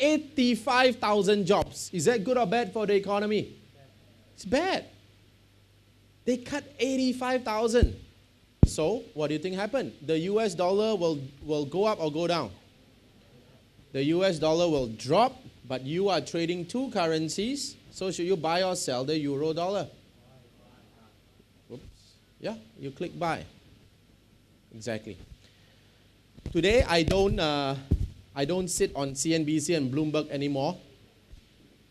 85,000 jobs. Is that good or bad for the economy? It's bad. They cut 85,000. So, what do you think happened? The US dollar will go up or go down? The US dollar will drop, but you are trading two currencies. So, should you buy or sell the euro dollar? Oops. Yeah, you click buy. Exactly. Today, I don't sit on CNBC and Bloomberg anymore.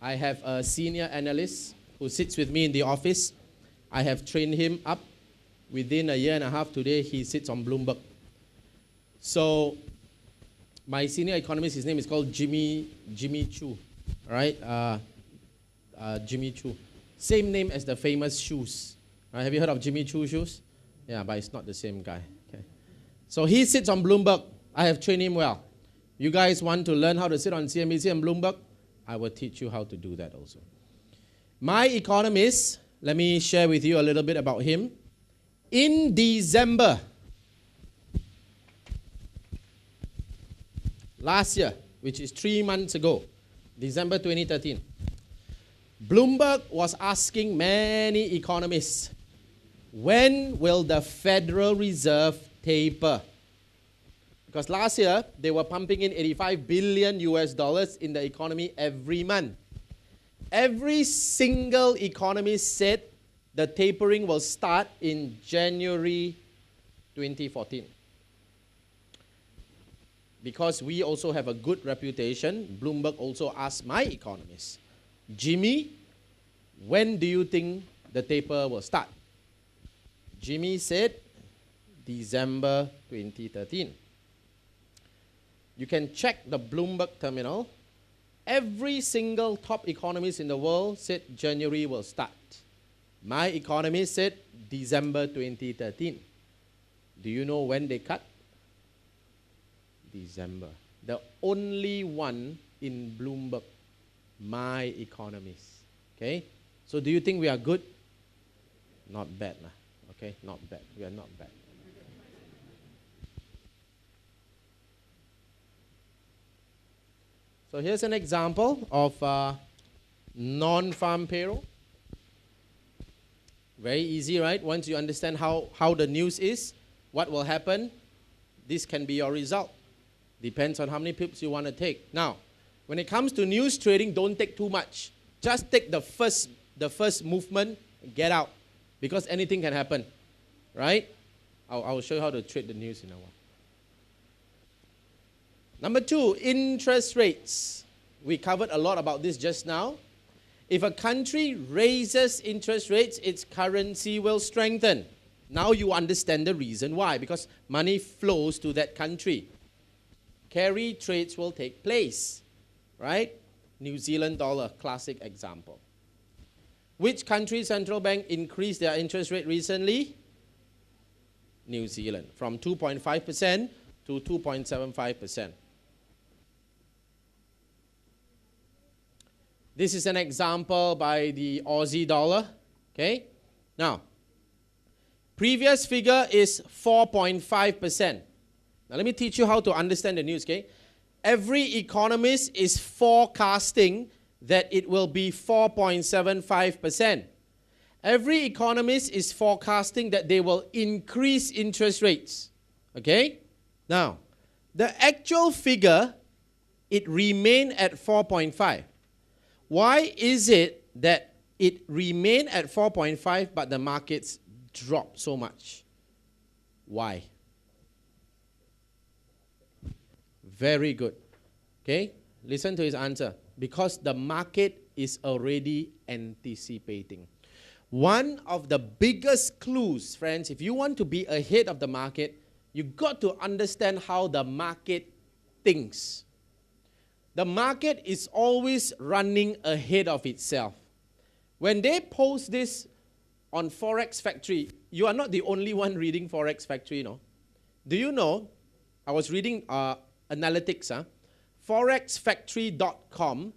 I have a senior analyst who sits with me in the office. I have trained him up. Within a year and a half today, he sits on Bloomberg. So, my senior economist, his name is called Jimmy Chu. All right? Jimmy Chu. Same name as the famous shoes. Right? Have you heard of Jimmy Chu shoes? Yeah, but it's not the same guy. Okay. So, he sits on Bloomberg. I have trained him well. You guys want to learn how to sit on CNBC and Bloomberg? I will teach you how to do that also. My economist, let me share with you a little bit about him. In December last year, which is 3 months ago, December 2013, Bloomberg was asking many economists, when will the Federal Reserve taper? Because last year, they were pumping in 85 billion US dollars in the economy every month. Every single economist said the tapering will start in January 2014. Because we also have a good reputation, Bloomberg also asked my economist, Jimmy, when do you think the taper will start? Jimmy said, December 2013. You can check the Bloomberg terminal. Every single top economist in the world said January will start. My economist said December 2013. Do you know when they cut? December. The only one in Bloomberg, my economist. Okay? So do you think we are good? Not bad. Okay? Not bad. We are not bad. So here's an example of non-farm payroll. Very easy, right? Once you understand how the news is, what will happen, this can be your result. Depends on how many pips you want to take. Now, when it comes to news trading, don't take too much. Just take the first movement, get out. Because anything can happen, right? I'll show you how to trade the news in a while. Number 2, interest rates. We covered a lot about this just now. If a country raises interest rates, its currency will strengthen. Now you understand the reason why. Because money flows to that country. Carry trades will take place. Right? New Zealand dollar, classic example. Which country's central bank increased their interest rate recently? New Zealand. From 2.5% to 2.75%. This is an example by the Aussie dollar. Okay? Now, previous figure is 4.5%. Now, let me teach you how to understand the news. Okay? Every economist is forecasting that it will be 4.75%. Every economist is forecasting that they will increase interest rates. Okay? Now, the actual figure, it remained at 4.5. Why is it that it remained at 4.5 but the markets dropped so much? Why? Very good. Okay? Listen to his answer. Because the market is already anticipating. One of the biggest clues, friends, if you want to be ahead of the market, you've got to understand how the market thinks. The market is always running ahead of itself. When they post this on Forex Factory, you are not the only one reading Forex Factory, you know. Do you know, I was reading analytics, forexfactory.com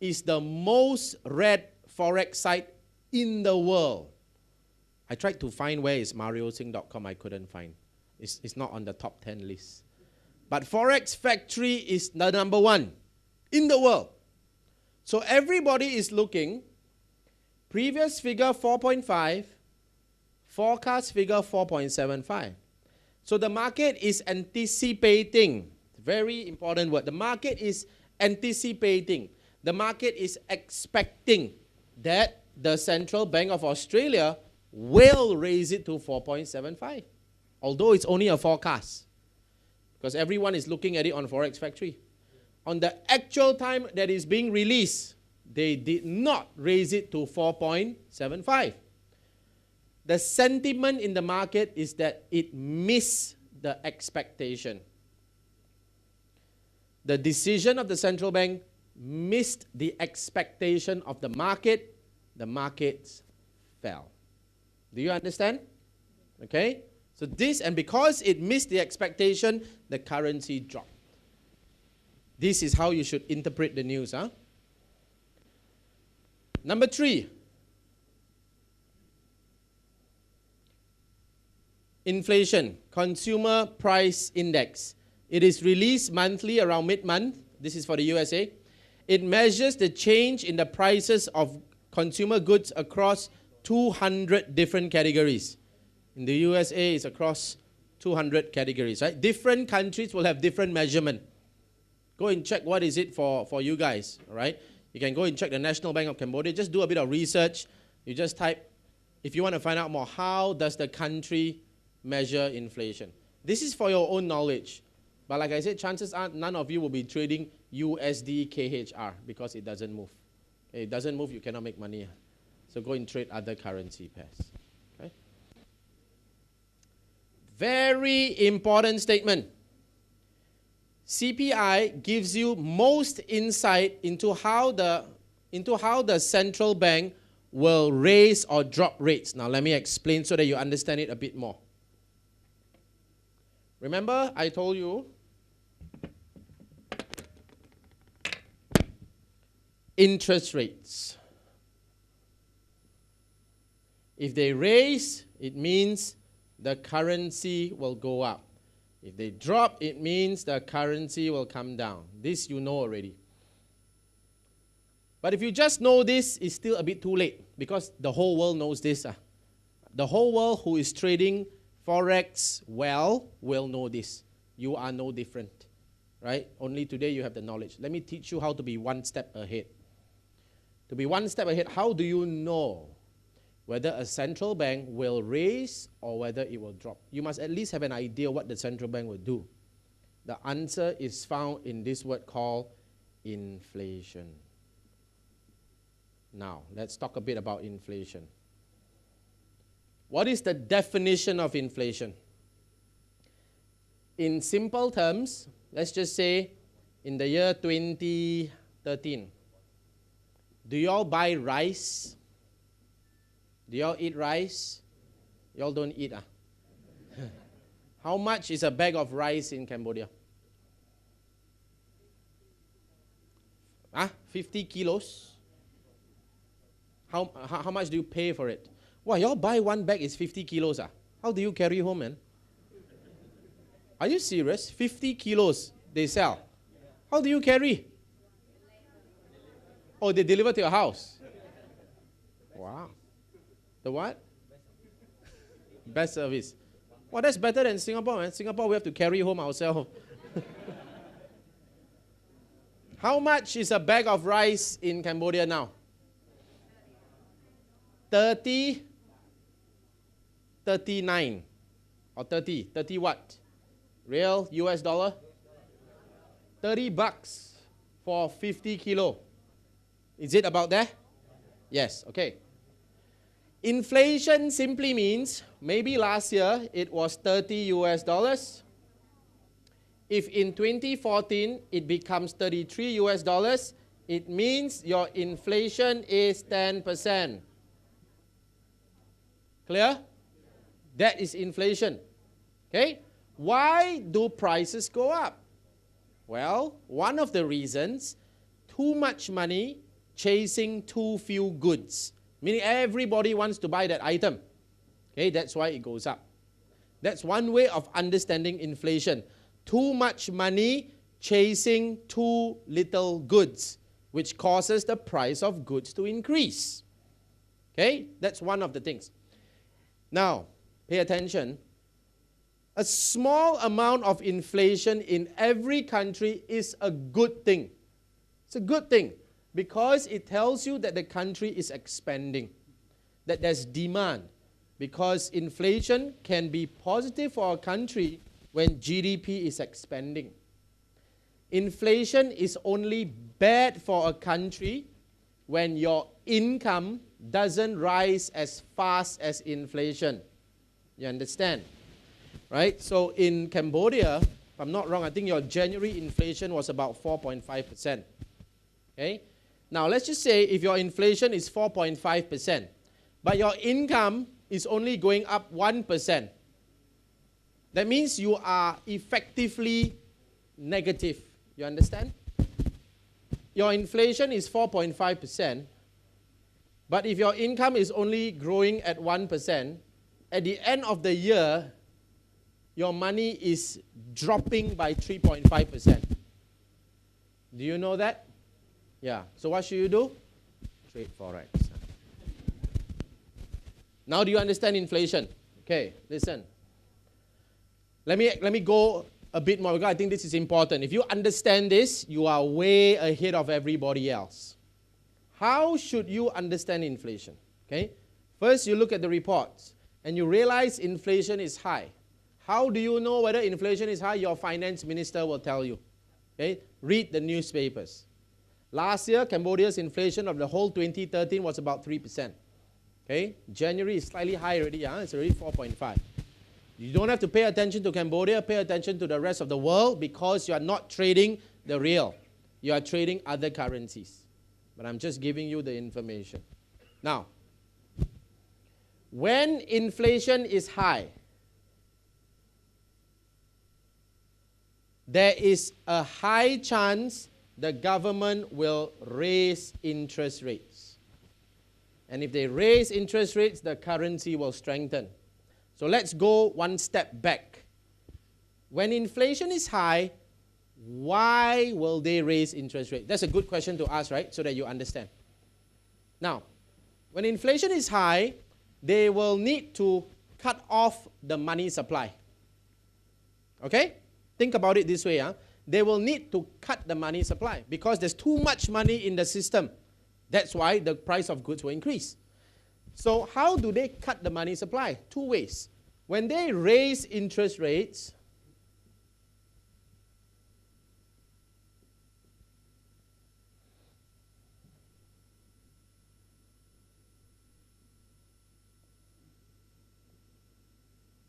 is the most read Forex site in the world. I tried to find where is mariosingh.com, I couldn't find. It's not on the top 10 list. But Forex Factory is the number one. in the world. So everybody is looking, previous figure 4.5, forecast figure 4.75. So the market is anticipating, very important word, the market is anticipating, the market is expecting that the Central Bank of Australia will raise it to 4.75, although it's only a forecast, because everyone is looking at it on Forex Factory. On the actual time that is being released, they did not raise it to 4.75. The sentiment in the market is that it missed the expectation. The decision of the central bank missed the expectation of the market. The markets fell. Do you understand? Okay? So this, and because it missed the expectation, the currency dropped. This is how you should interpret the news. Huh? Number 3. Inflation, Consumer Price Index. It is released monthly around mid-month. This is for the USA. It measures the change in the prices of consumer goods across 200 different categories. In the USA, it's across 200 categories. Right? Different countries will have different measurement. Go and check what is it for you guys. All right? You can go and check the National Bank of Cambodia. Just do a bit of research. You just type, if you want to find out more, how does the country measure inflation? This is for your own knowledge. But like I said, chances are none of you will be trading USD KHR because it doesn't move. It doesn't move, you cannot make money. So go and trade other currency pairs. Okay? Very important statement. CPI gives you most insight into how the central bank will raise or drop rates. Now let me explain so that you understand it a bit more. Remember, I told you interest rates. If they raise, it means the currency will go up. If they drop, it means the currency will come down. This you know already. But if you just know this, it's still a bit too late because the whole world knows this. The whole world who is trading Forex well will know this. You are no different, right? Only today you have the knowledge. Let me teach you how to be one step ahead. To be one step ahead, how do you know whether a central bank will raise or whether it will drop? You must at least have an idea what the central bank will do. The answer is found in this word called inflation. Now, let's talk a bit about inflation. What is the definition of inflation? In simple terms, let's just say in the year 2013, do you all buy rice? Do you all eat rice? You all don't eat. How much is a bag of rice in Cambodia? 50 kilos? How much do you pay for it? Wow, you all buy one bag is 50 kilos. How do you carry home, man? Are you serious? 50 kilos they sell. How do you carry? Oh, they deliver to your house. Wow. The what? Best service. Well, that's better than Singapore, man. Singapore, we have to carry home ourselves. How much is a bag of rice in Cambodia now? 30, 39, or 30. 30 what? Real US dollar? $30 for 50 kilo. Is it about there? Yes, okay. Inflation simply means maybe last year it was 30 US dollars. If in 2014 it becomes 33 US dollars, it means your inflation is 10%. Clear? That is inflation. Okay? Why do prices go up? Well, one of the reasons, too much money chasing too few goods. Meaning everybody wants to buy that item. Okay, that's why it goes up. That's one way of understanding inflation. Too much money chasing too little goods, which causes the price of goods to increase. Okay, that's one of the things. Now, pay attention. A small amount of inflation in every country is a good thing. It's a good thing because it tells you that the country is expanding, that there's demand. Because inflation can be positive for a country when GDP is expanding. Inflation is only bad for a country when your income doesn't rise as fast as inflation. You understand? Right? So in Cambodia, if I'm not wrong, I think your January inflation was about 4.5%. Okay? Now let's just say if your inflation is 4.5%, but your income is only going up 1%. That means you are effectively negative. You understand? Your inflation is 4.5%, but if your income is only growing at 1%, at the end of the year, your money is dropping by 3.5%. Do you know that? Yeah. So what should you do? Trade Forex. Now do you understand inflation? Okay, listen. Let me go a bit more because I think this is important. If you understand this, you are way ahead of everybody else. How should you understand inflation? Okay? First, you look at the reports and you realize inflation is high. How do you know whether inflation is high? Your finance minister will tell you. Okay? Read the newspapers. Last year, Cambodia's inflation of the whole 2013 was about 3%. Okay? January is slightly high already. It's already 4.5. You don't have to pay attention to Cambodia. Pay attention to the rest of the world because you are not trading the real. You are trading other currencies. But I'm just giving you the information. Now, when inflation is high, there is a high chance the government will raise interest rates. And if they raise interest rates, the currency will strengthen. So let's go one step back. When inflation is high, why will they raise interest rates? That's a good question to ask, right? So that you understand. Now, when inflation is high, they will need to cut off the money supply. Okay? Think about it this way. They will need to cut the money supply because there's too much money in the system. That's why the price of goods will increase. So how do they cut the money supply? Two ways. When they raise interest rates,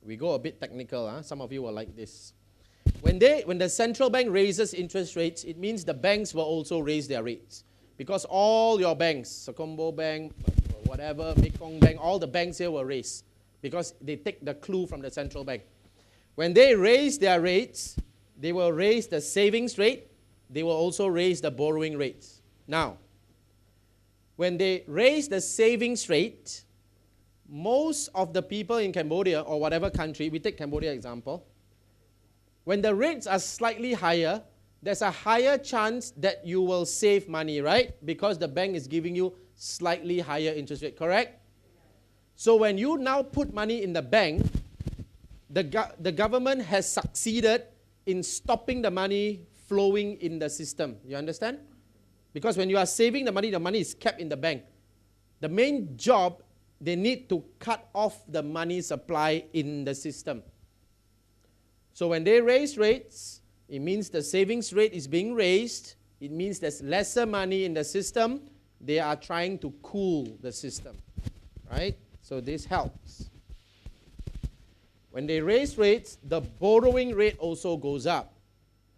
we go a bit technical. Some of you will like this. When the central bank raises interest rates, it means the banks will also raise their rates. Because all your banks, Sakombo Bank, whatever, Mekong Bank, all the banks here will raise. Because they take the clue from the central bank. When they raise their rates, they will raise the savings rate. They will also raise the borrowing rates. Now, when they raise the savings rate, most of the people in Cambodia or whatever country, we take Cambodia example, when the rates are slightly higher, there's a higher chance that you will save money, right? Because the bank is giving you slightly higher interest rate, correct? So when you now put money in the bank, the government has succeeded in stopping the money flowing in the system. You understand? Because when you are saving the money is kept in the bank. The main job, they need to cut off the money supply in the system. So when they raise rates, it means the savings rate is being raised. It means there's lesser money in the system. They are trying to cool the system, right? So this helps. When they raise rates, the borrowing rate also goes up.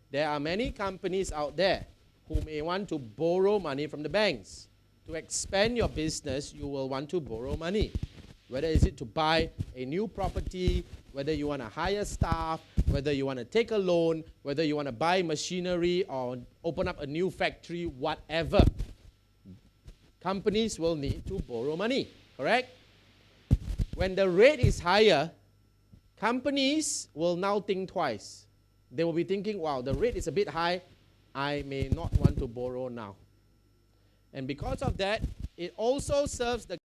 There are many companies out there who may want to borrow money from the banks. To expand your business, you will want to borrow money. Whether is it to buy a new property, whether you want to hire staff, whether you want to take a loan, whether you want to buy machinery or open up a new factory, whatever. Companies will need to borrow money, correct? When the rate is higher, companies will now think twice. They will be thinking, wow, the rate is a bit high. I may not want to borrow now. And because of that, it also serves the